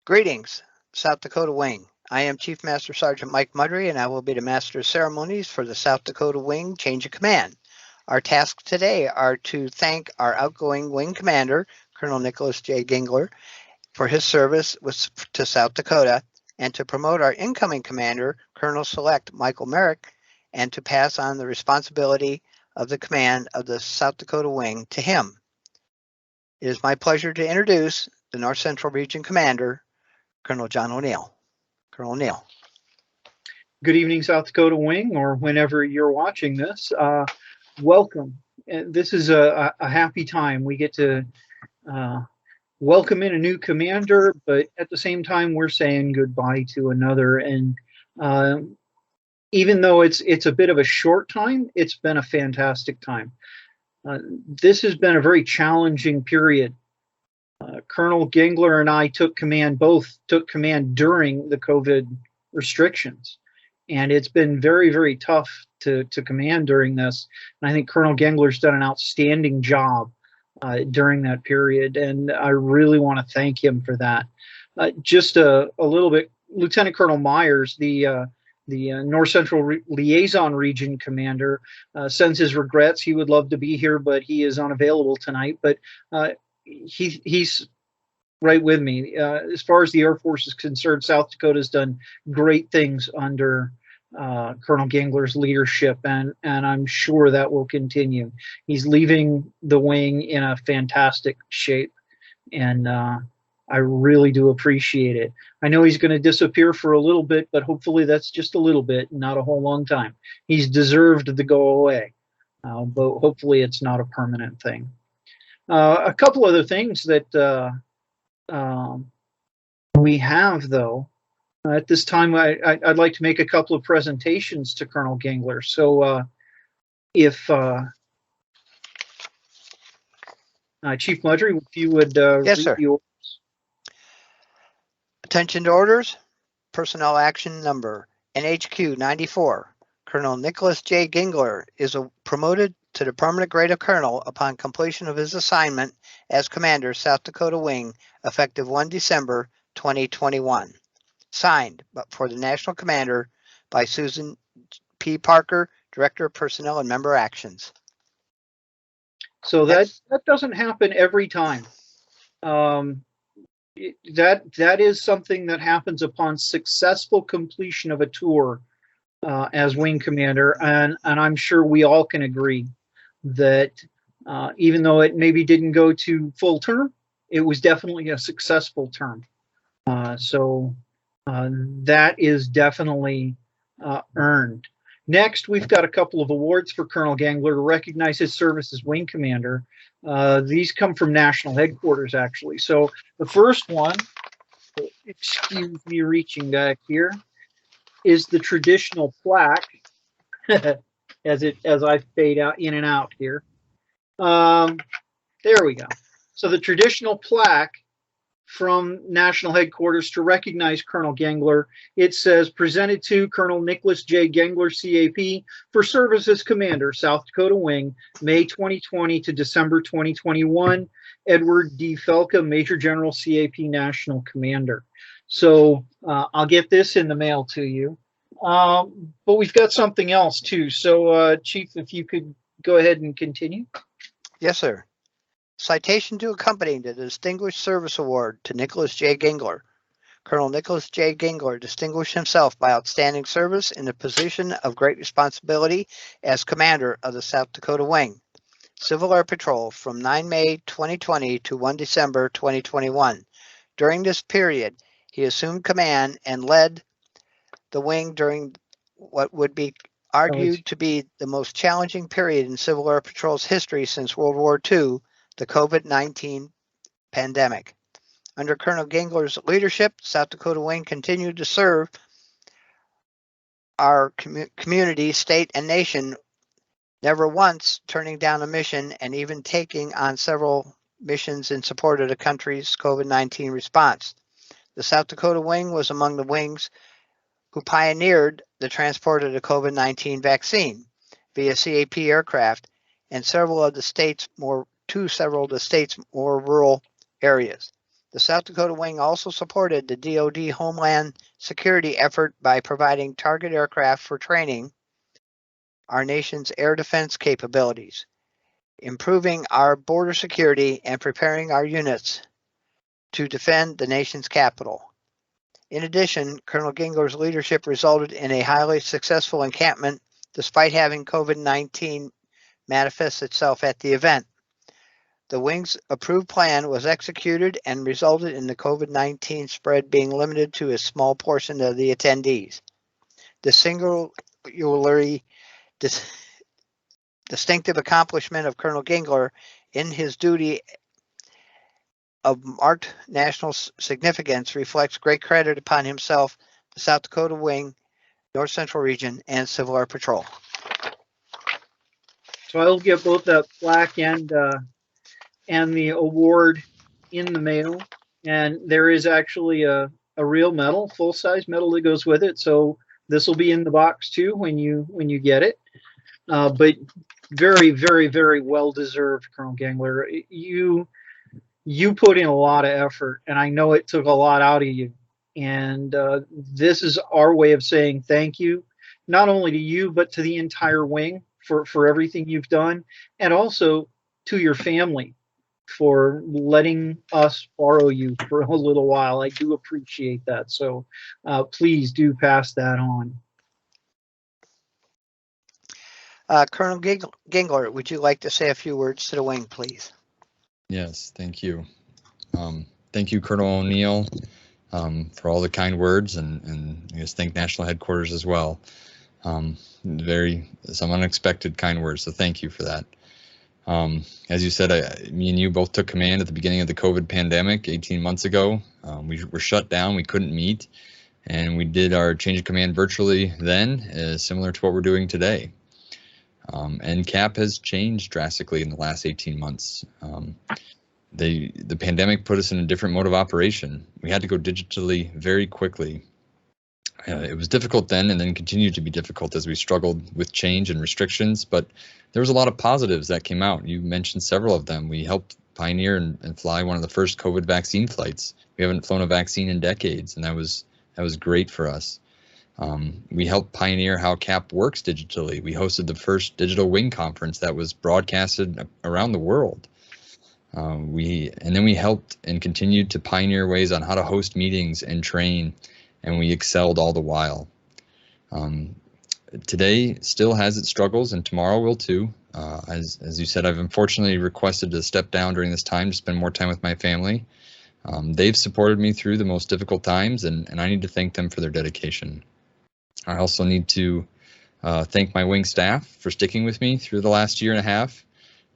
Greetings, South Dakota Wing. I am Chief Master Sergeant Mike Mudry, and I will be the Master of Ceremonies for the South Dakota Wing Change of Command. Our tasks today are to thank our outgoing Wing Commander, Colonel Nicholas J. Gingler, for his service to South Dakota, and to promote our incoming Commander, Colonel Select Michael Merrick, and to pass on the responsibility of the command of the South Dakota Wing to him. It is my pleasure to introduce the North Central Region Commander, Colonel John O'Neill. Colonel O'Neill. Good evening, South Dakota Wing, or whenever you're watching this. Welcome. This is a happy time. We get to welcome in a new commander, but at the same time, we're saying goodbye to another. And even though it's a bit of a short time, it's been a fantastic time. This has been a very challenging period. Colonel Gengler and I both took command during the COVID restrictions. And it's been very, very tough to command during this. And I think Colonel Gengler's done an outstanding job during that period. And I really want to thank him for that. Just a little bit, Lieutenant Colonel Myers, the North Central Liaison Region Commander, sends his regrets. He would love to be here, but he is unavailable tonight. But he's right with me. As far as the Air Force is concerned, South Dakota's done great things under Colonel Gingler's leadership, and I'm sure that will continue. He's leaving the wing in a fantastic shape, and I really do appreciate it. I know he's going to disappear for a little bit, but hopefully that's just a little bit, not a whole long time. He's deserved to go away, but hopefully it's not a permanent thing. A couple other things that we have, though, at this time, I'd like to make a couple of presentations to Colonel Gingler. So if Chief Mudry, if you would yes, read sir. the orders. Attention to orders. Personnel action number NHQ 94. Colonel Nicholas J. Gingler is promoted to the permanent grade of colonel upon completion of his assignment as commander, South Dakota Wing, effective 1 December 2021. Signed, but for the national commander by Susan P. Parker, Director of Personnel and Member Actions. So that doesn't happen every time. That is something that happens upon successful completion of a tour as wing commander, and I'm sure we all can agree that even though it maybe didn't go to full term, it was definitely a successful term. So that is definitely earned. Next, we've got a couple of awards for Colonel Gengler to recognize his service as wing commander. These come from national headquarters, actually. So the first one, excuse me reaching back here, is the traditional plaque as I fade out in and out here. There we go. So the traditional plaque from national headquarters to recognize Colonel Gengler. It says, presented to Colonel Nicholas J. Gengler, CAP, for service as commander, South Dakota Wing, May 2020 to December 2021. Edward D. Felka, Major General, CAP, National Commander. So I'll get this in the mail to you. But we've got something else too. So Chief, if you could go ahead and continue. Yes, sir. Citation to accompany the Distinguished Service Award to Nicholas J. Gingler. Colonel Nicholas J. Gingler distinguished himself by outstanding service in the position of great responsibility as commander of the South Dakota Wing, Civil Air Patrol, from 9 May 2020 to 1 December 2021. During this period, he assumed command and led the wing during what would be argued to be the most challenging period in Civil Air Patrol's history since World War II, the COVID-19 pandemic. Under Colonel Gingler's leadership, South Dakota Wing continued to serve our community, state, and nation, never once turning down a mission and even taking on several missions in support of the country's COVID-19 response. The South Dakota Wing was among the wings who pioneered the transport of the COVID-19 vaccine via CAP aircraft and several of the state's more rural areas. The South Dakota Wing also supported the DoD Homeland Security effort by providing target aircraft for training our nation's air defense capabilities, improving our border security, and preparing our units to defend the nation's capital. In addition, Colonel Gingler's leadership resulted in a highly successful encampment despite having COVID-19 manifest itself at the event. The Wing's approved plan was executed and resulted in the COVID-19 spread being limited to a small portion of the attendees. The singularly distinctive accomplishment of Colonel Gingler in his duty of marked national significance reflects great credit upon himself, the South Dakota Wing, North Central Region, and Civil Air Patrol. So I'll get both the plaque and the award in the mail, and there is actually a real medal, full-size medal that goes with it. So this will be in the box too when you get it. But very, very, very well deserved, Colonel Gengler. You put in a lot of effort, and I know it took a lot out of you. And this is our way of saying thank you, not only to you but to the entire wing for everything you've done, and also to your family for letting us borrow you for a little while. I do appreciate that. So please do pass that on. Colonel Gingler, would you like to say a few words to the wing, please? Yes, thank you. Thank you, Colonel O'Neill, for all the kind words, and I guess thank National Headquarters as well. Some unexpected kind words, so thank you for that. As you said, me and you both took command at the beginning of the COVID pandemic 18 months ago. We were shut down, we couldn't meet, and we did our change of command virtually then, similar to what we're doing today. And CAP has changed drastically in the last 18 months. The pandemic put us in a different mode of operation. We had to go digitally very quickly. It was difficult then and then continued to be difficult as we struggled with change and restrictions, but there was a lot of positives that came out. You mentioned several of them. We helped pioneer and fly one of the first COVID vaccine flights. We haven't flown a vaccine in decades, and that was great for us. We helped pioneer how CAP works digitally. We hosted the first digital wing conference that was broadcasted around the world. And then we helped and continued to pioneer ways on how to host meetings and train, and we excelled all the while. Today still has its struggles, and tomorrow will too. As you said, I've unfortunately requested to step down during this time to spend more time with my family. They've supported me through the most difficult times, and I need to thank them for their dedication. I also need to thank my wing staff for sticking with me through the last year and a half.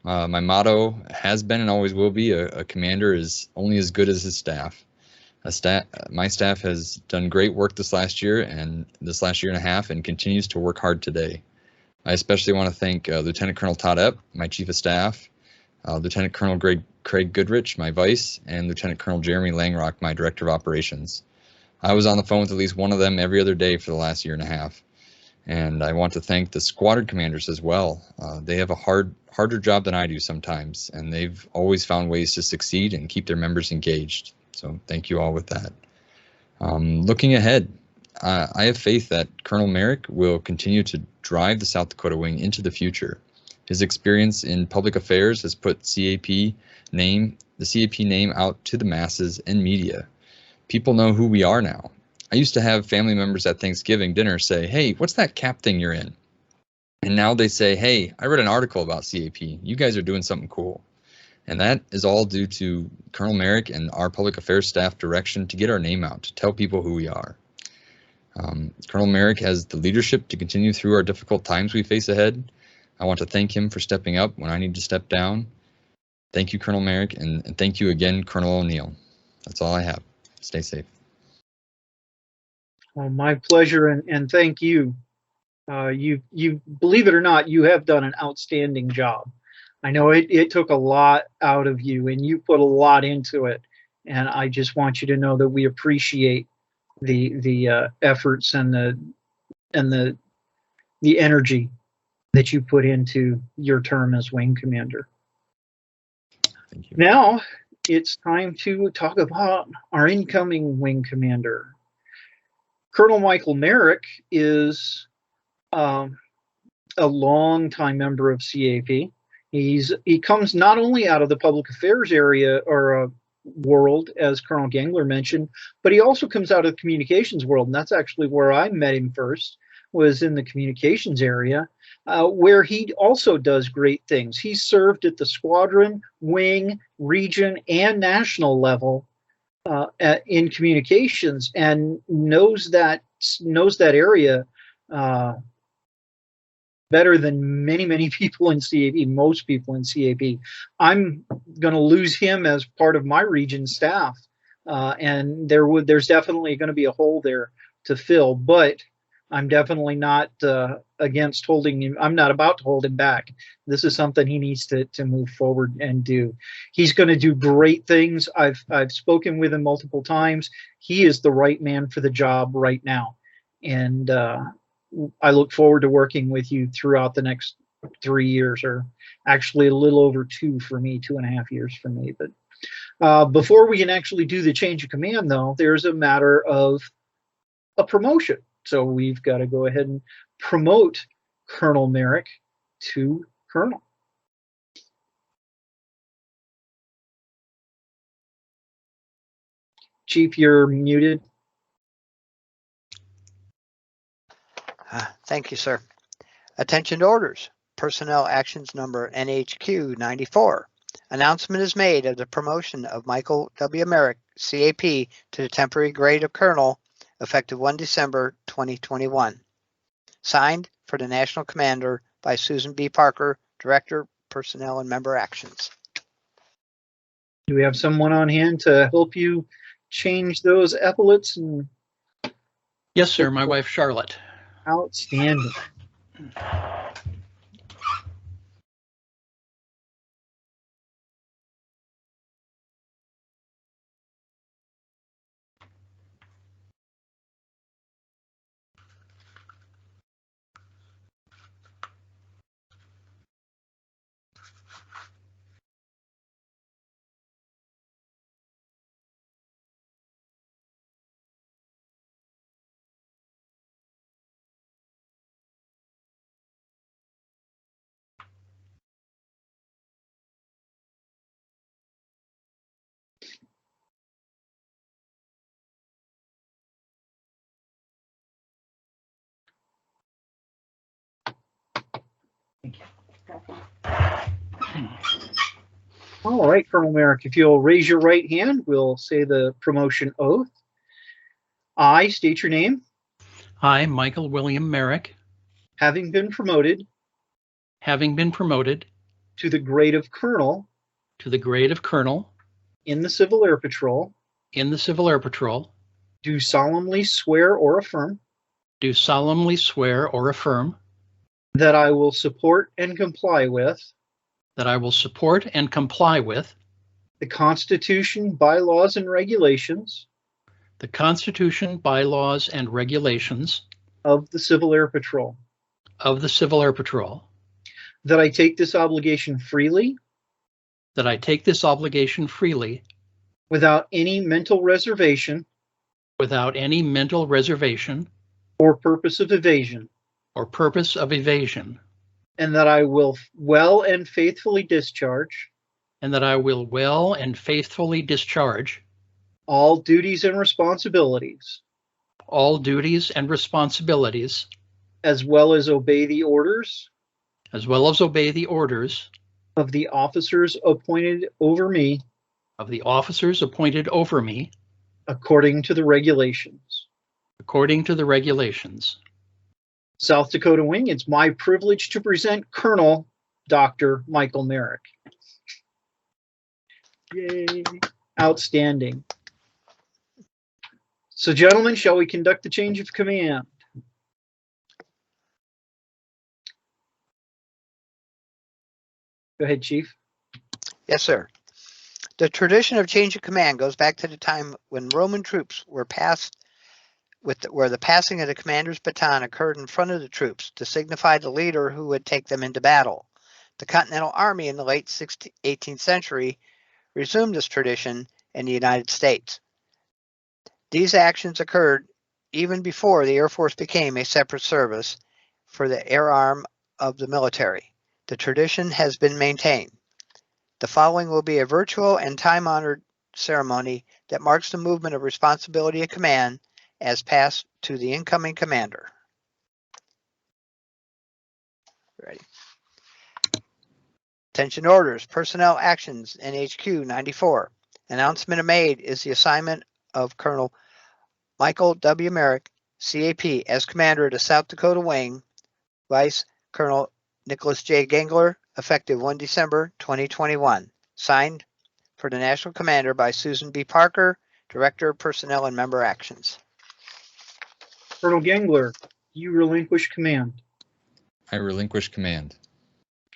My motto has been and always will be, a commander is only as good as his staff. My staff has done great work this last year and a half and continues to work hard today. I especially want to thank Lieutenant Colonel Todd Epp, my Chief of Staff, Lieutenant Colonel Craig Goodrich, my Vice, and Lieutenant Colonel Jeremy Langrock, my Director of Operations. I was on the phone with at least one of them every other day for the last year and a half. And I want to thank the squadron commanders as well. They have a harder job than I do sometimes, and they've always found ways to succeed and keep their members engaged. So thank you all with that. Looking ahead, I have faith that Colonel Merrick will continue to drive the South Dakota Wing into the future. His experience in public affairs has put the CAP name out to the masses and media. People know who we are now. I used to have family members at Thanksgiving dinner say, "Hey, what's that CAP thing you're in?" And now they say, "Hey, I read an article about CAP. You guys are doing something cool." And that is all due to Colonel Merrick and our public affairs staff direction to get our name out, to tell people who we are. Colonel Merrick has the leadership to continue through our difficult times we face ahead. I want to thank him for stepping up when I need to step down. Thank you, Colonel Merrick, and thank you again, Colonel O'Neill. That's all I have. Stay safe. Well, my pleasure, and thank you. You believe it or not, you have done an outstanding job. I know it took a lot out of you, and you put a lot into it. And I just want you to know that we appreciate the efforts and the energy that you put into your term as wing commander. Thank you. Now it's time to talk about our incoming wing commander. Colonel Michael Merrick is a long-time member of CAP. He comes not only out of the public affairs area or world, as Colonel Gengler mentioned, but he also comes out of the communications world, and that's actually where I met him first, was in the communications area, where he also does great things. He served at the squadron, wing, region, and national level in communications, and knows that area better than many people in CAP, most people in CAP. I'm going to lose him as part of my region staff, and there's definitely going to be a hole there to fill, but I'm definitely not against holding him. I'm not about to hold him back. This is something he needs to move forward and do. He's going to do great things. I've spoken with him multiple times. He is the right man for the job right now, and I look forward to working with you throughout the next 3 years, or actually a little over 2 for me, 2.5 years for me. But before we can actually do the change of command, though, there's a matter of a promotion. So we've got to go ahead and promote Colonel Merrick to Colonel. Chief, you're muted. Thank you, sir. Attention to orders. Personnel actions number NHQ 94. Announcement is made of the promotion of Michael W. Merrick, CAP, to the temporary grade of Colonel, effective 1 December 2021. Signed for the National Commander by Susan B. Parker, Director, Personnel and Member Actions. Do we have someone on hand to help you change those epaulets? Yes, sir. My wife, Charlotte. Outstanding. All right, Colonel Merrick, if you'll raise your right hand, we'll say the promotion oath. I state your name. I, Michael William Merrick, Having been promoted to the grade of Colonel to the grade of Colonel in the Civil Air Patrol, in the Civil Air Patrol, do solemnly swear or affirm do solemnly swear or affirm that I will support and comply with that I will support and comply with the Constitution, bylaws, and regulations the Constitution, bylaws, and regulations of the Civil Air Patrol, of the Civil Air Patrol, that I take this obligation freely that I take this obligation freely without any mental reservation without any mental reservation or purpose of evasion, or purpose of evasion, and that I will well and faithfully discharge and that I will well and faithfully discharge all duties and responsibilities, all duties and responsibilities, as well as obey the orders as well as obey the orders of the officers appointed over me of the officers appointed over me according to the regulations. according to the regulations. South Dakota Wing, it's my privilege to present Colonel Dr. Michael Merrick. Yay. Outstanding. So, gentlemen, shall we conduct the change of command? Go ahead, Chief. Yes, sir. The tradition of change of command goes back to the time when Roman troops were passed where the passing of the commander's baton occurred in front of the troops to signify the leader who would take them into battle. The Continental Army in the late 18th century resumed this tradition in the United States. These actions occurred even before the Air Force became a separate service for the air arm of the military. The tradition has been maintained. The following will be a virtual and time-honored ceremony that marks the movement of responsibility of command as passed to the incoming commander. Ready. Attention orders, personnel actions, NHQ 94. Announcement made is the assignment of Colonel Michael W. Merrick, CAP, as commander of the South Dakota Wing, Vice Colonel Nicholas J. Gingler, effective 1 December 2021. Signed for the National Commander by Susan B. Parker, Director of Personnel and Member Actions. Colonel Gengler, you relinquish command. I relinquish command.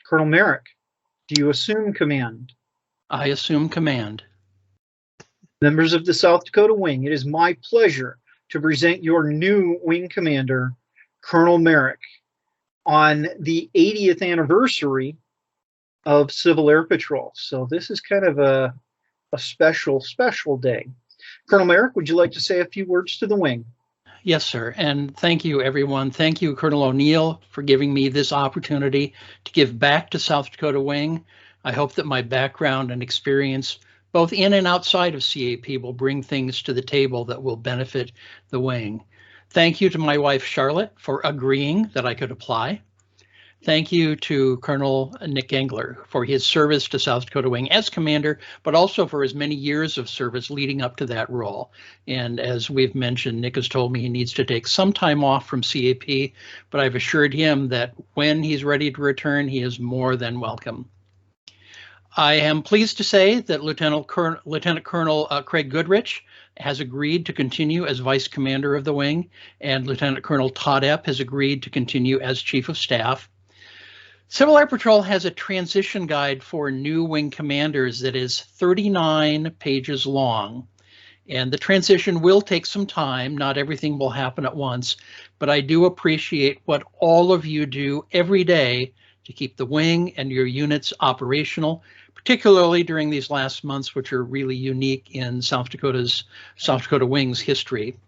Colonel Merrick, do you assume command? I assume command. Members of the South Dakota Wing, it is my pleasure to present your new wing commander, Colonel Marek, on the 80th anniversary of Civil Air Patrol. So this is kind of a special day. Colonel Marek, would you like to say a few words to the wing? Yes, sir. And thank you, everyone. Thank you, Colonel O'Neill, for giving me this opportunity to give back to South Dakota Wing. I hope that my background and experience, both in and outside of CAP, will bring things to the table that will benefit the wing. Thank you to my wife, Charlotte, for agreeing that I could apply. Thank you to Colonel Nick Gengler for his service to South Dakota Wing as commander, but also for his many years of service leading up to that role. And as we've mentioned, Nick has told me he needs to take some time off from CAP, but I've assured him that when he's ready to return, he is more than welcome. I am pleased to say that Lieutenant Colonel Craig Goodrich has agreed to continue as Vice Commander of the Wing, and Lieutenant Colonel Todd Epp has agreed to continue as Chief of Staff. Civil Air Patrol has a transition guide for new wing commanders that is 39 pages long. And the transition will take some time. Not everything will happen at once, but I do appreciate what all of you do every day to keep the wing and your units operational, particularly during these last months, which are really unique in South Dakota Wing's history.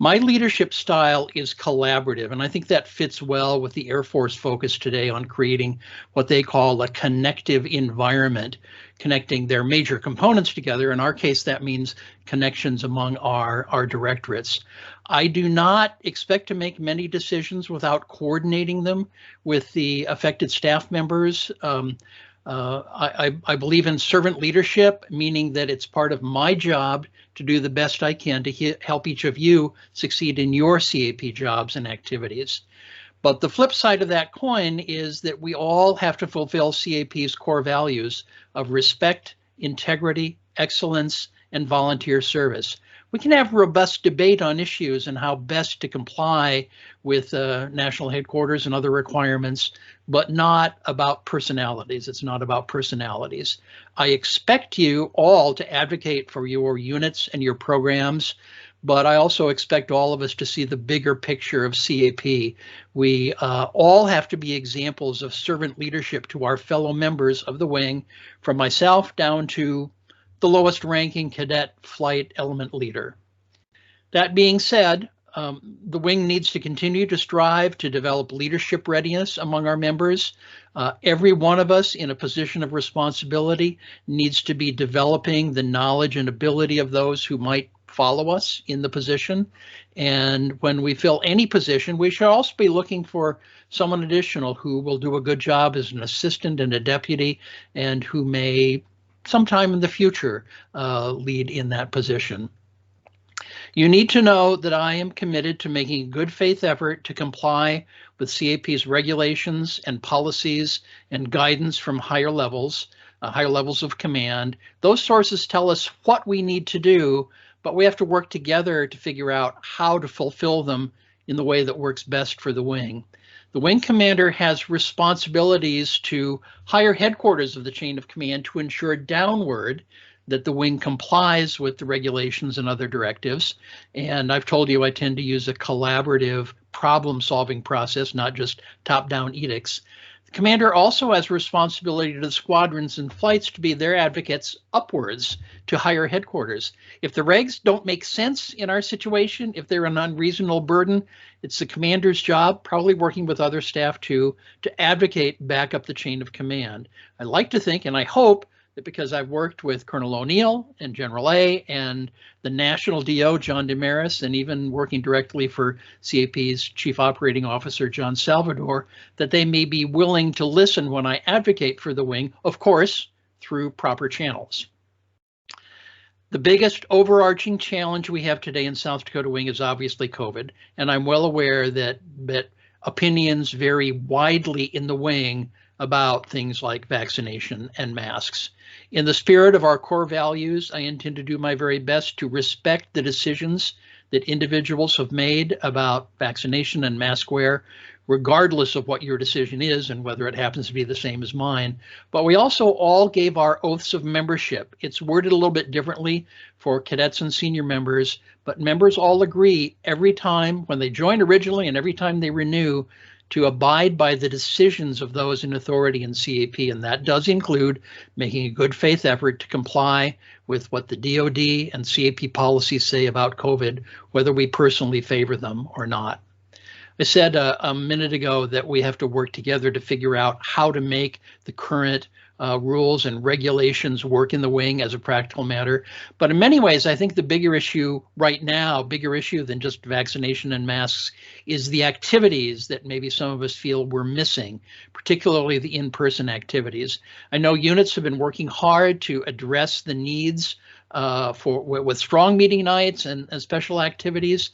My leadership style is collaborative, and I think that fits well with the Air Force focus today on creating what they call a connective environment, connecting their major components together. In our case, that means connections among our directorates. I do not expect to make many decisions without coordinating them with the affected staff members. I believe in servant leadership, meaning that it's part of my job to do the best I can to help each of you succeed in your CAP jobs and activities. But the flip side of that coin is that we all have to fulfill CAP's core values of respect, integrity, excellence, and volunteer service. We can have robust debate on issues and how best to comply with national headquarters and other requirements, but not about personalities. It's not about personalities. I expect you all to advocate for your units and your programs, but I also expect all of us to see the bigger picture of CAP. We all have to be examples of servant leadership to our fellow members of the wing, from myself down to the lowest ranking cadet flight element leader. That being said, the wing needs to continue to strive to develop leadership readiness among our members. Every one of us in a position of responsibility needs to be developing the knowledge and ability of those who might follow us in the position. And when we fill any position, we should also be looking for someone additional who will do a good job as an assistant and a deputy, and who may sometime in the future lead in that position. You need to know that I am committed to making a good faith effort to comply with CAP's regulations and policies and guidance from higher levels of command. Those sources tell us what we need to do, but we have to work together to figure out how to fulfill them in the way that works best for the wing. The wing commander has responsibilities to higher headquarters of the chain of command to ensure downward that the wing complies with the regulations and other directives. And I've told you I tend to use a collaborative problem-solving process, not just top-down edicts. The commander also has responsibility to the squadrons and flights to be their advocates upwards to higher headquarters. If the regs don't make sense in our situation, if they're an unreasonable burden, it's the commander's job, probably working with other staff too, to advocate back up the chain of command. I like to think, and I hope, that because I've worked with Colonel O'Neill and General A and the National DO, John Damaris, and even working directly for CAP's Chief Operating Officer, John Salvador, that they may be willing to listen when I advocate for the wing, of course, through proper channels. The biggest overarching challenge we have today in South Dakota Wing is obviously COVID, and I'm well aware that opinions vary widely in the wing about things like vaccination and masks. In the spirit of our core values, I intend to do my very best to respect the decisions that individuals have made about vaccination and mask wear, regardless of what your decision is and whether it happens to be the same as mine. But we also all gave our oaths of membership. It's worded a little bit differently for cadets and senior members, but members all agree every time when they join originally and every time they renew to abide by the decisions of those in authority in CAP, and that does include making a good faith effort to comply with what the DoD and CAP policies say about COVID, whether we personally favor them or not. I said a minute ago that we have to work together to figure out how to make the current rules and regulations work in the wing as a practical matter. But in many ways, I think the bigger issue right now, bigger issue than just vaccination and masks, is the activities that maybe some of us feel we're missing, particularly the in-person activities. I know units have been working hard to address the needs with strong meeting nights and special activities.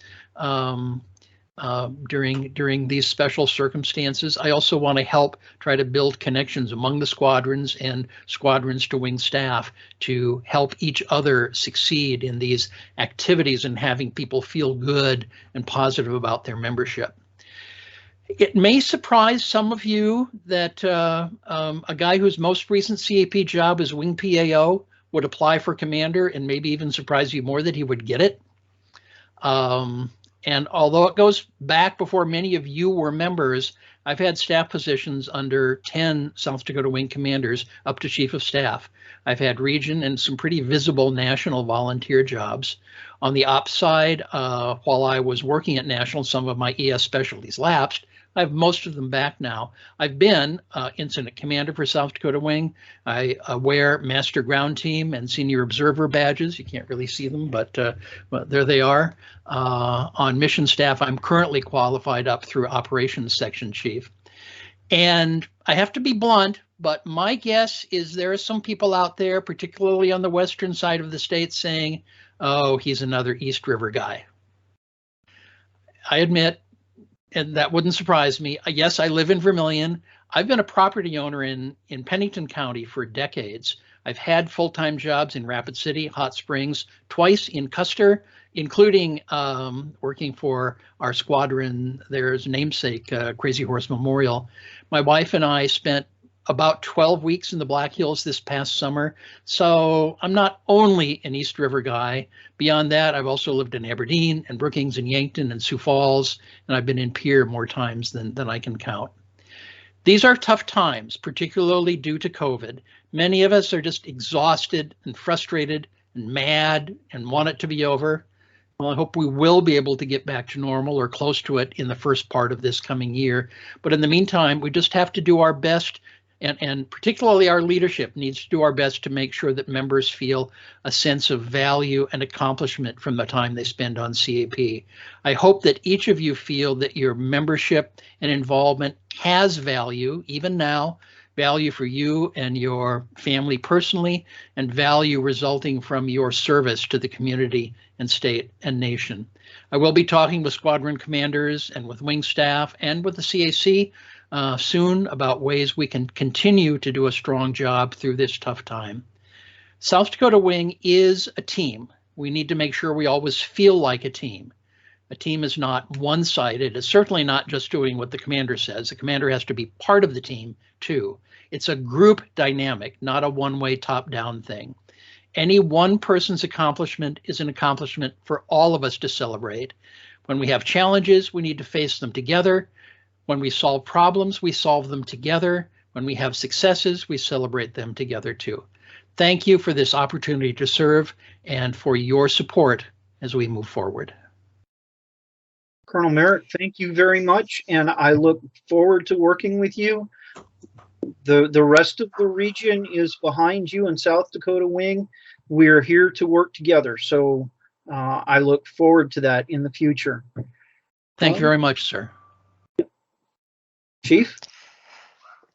During these special circumstances. I also want to help try to build connections among the squadrons and squadrons to wing staff to help each other succeed in these activities and having people feel good and positive about their membership. It may surprise some of you that a guy whose most recent CAP job is wing PAO would apply for commander, and maybe even surprise you more that he would get it. And although it goes back before many of you were members, I've had staff positions under 10 South Dakota Wing commanders up to chief of staff. I've had region and some pretty visible national volunteer jobs. On the ops side, while I was working at national, some of my ES specialties lapsed. I have most of them back now. I've been incident commander for South Dakota Wing. I wear master ground team and senior observer badges. You can't really see them, but there they are. On mission staff, I'm currently qualified up through operations section chief. And I have to be blunt, but my guess is there are some people out there, particularly on the western side of the state, saying, oh, he's another East River guy. I admit, and that wouldn't surprise me. Yes, I live in Vermilion. I've been a property owner in Pennington County for decades. I've had full-time jobs in Rapid City, Hot Springs, twice in Custer, including working for our squadron, there's namesake, Crazy Horse Memorial. My wife and I spent about 12 weeks in the Black Hills this past summer. So I'm not only an East River guy. Beyond that, I've also lived in Aberdeen and Brookings and Yankton and Sioux Falls, and I've been in Pierre more times than I can count. These are tough times, particularly due to COVID. Many of us are just exhausted and frustrated and mad and want it to be over. Well, I hope we will be able to get back to normal or close to it in the first part of this coming year. But in the meantime, we just have to do our best, and particularly our leadership needs to do our best to make sure that members feel a sense of value and accomplishment from the time they spend on CAP. I hope that each of you feel that your membership and involvement has value, even now, value for you and your family personally, and value resulting from your service to the community and state and nation. I will be talking with squadron commanders and with wing staff and with the CAC soon about ways we can continue to do a strong job through this tough time. South Dakota Wing is a team. We need to make sure we always feel like a team. A team is not one-sided. It's certainly not just doing what the commander says. The commander has to be part of the team too. It's a group dynamic, not a one-way top-down thing. Any one person's accomplishment is an accomplishment for all of us to celebrate. When we have challenges, we need to face them together. When we solve problems, we solve them together. When we have successes, we celebrate them together too. Thank you for this opportunity to serve and for your support as we move forward. Colonel Merrick, thank you very much, and I look forward to working with you. The rest of the region is behind you in South Dakota Wing. We are here to work together, so I look forward to that in the future. Thank you very much, sir. Chief?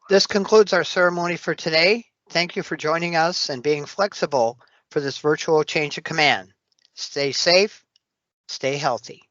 This concludes our ceremony for today. Thank you for joining us and being flexible for this virtual change of command. Stay safe, stay healthy.